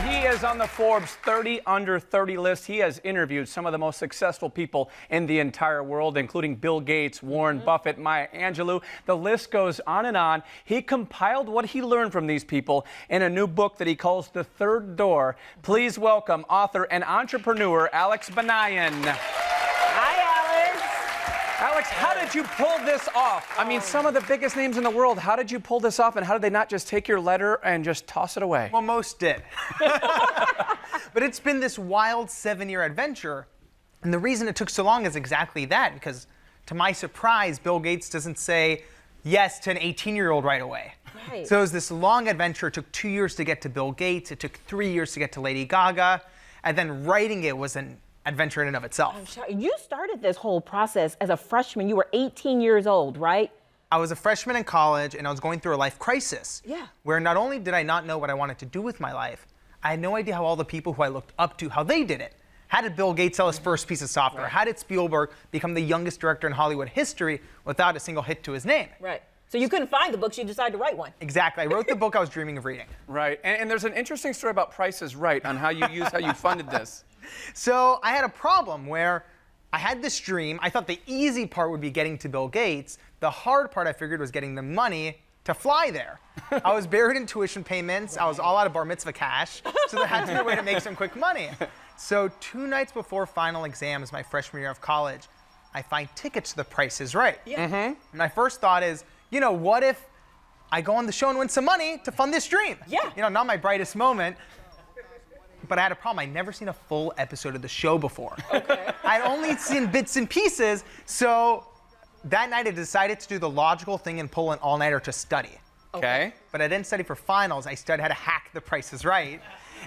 He is on the Forbes 30 Under 30 list. He has interviewed some of the most successful people in the entire world, including Bill Gates, Warren Buffett, Maya Angelou. The list goes on and on. He compiled what he learned from these people in a new book that he calls The Third Door. Please welcome author and entrepreneur Alex Banayan. Alex, how did you pull this off? I mean, some of the biggest names in the world, how did you pull this off, and how did they not just take your letter and just toss it away? Well, most did. But it's been this wild 7-year adventure, and the reason it took so long is exactly that, because to my surprise, Bill Gates doesn't say yes to an 18-year-old right away. Right. So it was this long adventure. It took 2 years to get to Bill Gates. It took 3 years to get to Lady Gaga, and then writing it was an adventure in and of itself. You started this whole process as a freshman. You were 18 years old, right? I was a freshman in college, and I was going through a life crisis. Yeah. Where not only did I not know what I wanted to do with my life, I had no idea how all the people who I looked up to, how they did it. How did Bill Gates sell his first piece of software? Right. How did Spielberg become the youngest director in Hollywood history without a single hit to his name? Right. So you couldn't find the books, you decided to write one. Exactly. I wrote the book I was dreaming of reading. Right. And there's an interesting story about Price is Right on how you funded this. So I had a problem where I had this dream. I thought the easy part would be getting to Bill Gates. The hard part I figured was getting the money to fly there. I was buried in tuition payments. I was all out of bar mitzvah cash. So there had to be a way to make some quick money. So 2 nights before final exams, my freshman year of college, I find tickets to The Price is Right. Yeah. And my first thought is, you know, what if I go on the show and win some money to fund this dream? Yeah. You know, not my brightest moment. But I had a problem. I'd never seen a full episode of the show before. Okay. I'd only seen bits and pieces. So that night I decided to do the logical thing and pull an all-nighter to study. Okay. But I didn't study for finals. I studied how to hack The Price is Right.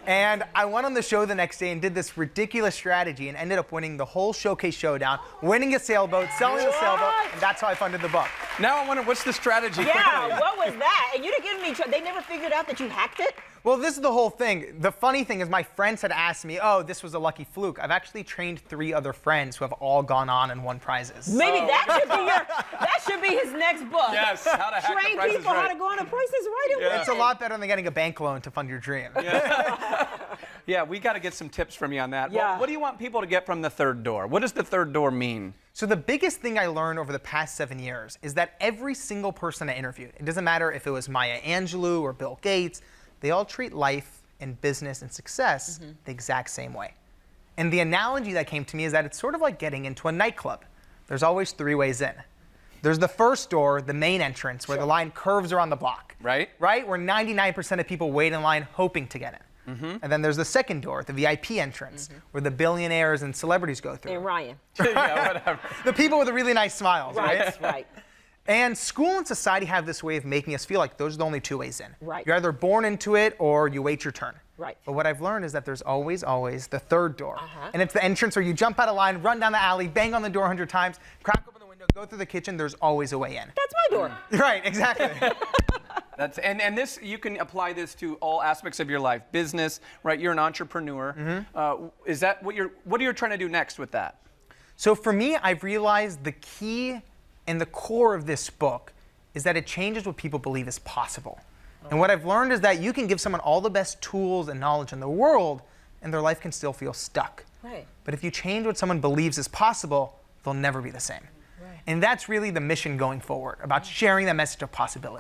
And I went on the show the next day and did this ridiculous strategy and ended up winning the whole showcase showdown, winning a sailboat, selling the sailboat, and that's how I funded the book. Now I wonder, what's the strategy? Yeah, what was that? And you didn't give me, they never figured out that you hacked it? Well, this is the whole thing. The funny thing is my friends had asked me, oh, this was a lucky fluke. I've actually trained 3 other friends who have all gone on and won prizes. Maybe that should be his next book. Yes, how to hack Train The Price is people how Right. to go on a Price is Right and win. It's a lot better than getting a bank loan to fund your dream. Yeah, we got to get some tips from you on that. Yeah. Well, what do you want people to get from The Third Door? What does The Third Door mean? So the biggest thing I learned over the past 7 years is that every single person I interviewed, it doesn't matter if it was Maya Angelou or Bill Gates, they all treat life and business and success the exact same way. And the analogy that came to me is that it's sort of like getting into a nightclub. There's always 3 ways in. There's the first door, the main entrance, where the line curves around the block. Right. Right? Where 99% of people wait in line hoping to get in. And then there's the second door, the VIP entrance, where the billionaires and celebrities go through. And Ryan. Yeah, whatever. The people with the really nice smiles, right? Right. And school and society have this way of making us feel like those are the only 2 ways in. Right. You're either born into it or you wait your turn. Right. But what I've learned is that there's always, always the third door. And it's the entrance where you jump out of line, run down the alley, bang on the door 100 times, crack open the window, go through the kitchen. There's always a way in. That's my door. Right, exactly. And this, you can apply this to all aspects of your life. Business, right? You're an entrepreneur. Is that what are you trying to do next with that? So for me, I've realized the key and the core of this book is that it changes what people believe is possible. And what I've learned is that you can give someone all the best tools and knowledge in the world, and their life can still feel stuck. Right. But if you change what someone believes is possible, they'll never be the same. Right. And that's really the mission going forward, about sharing that message of possibility.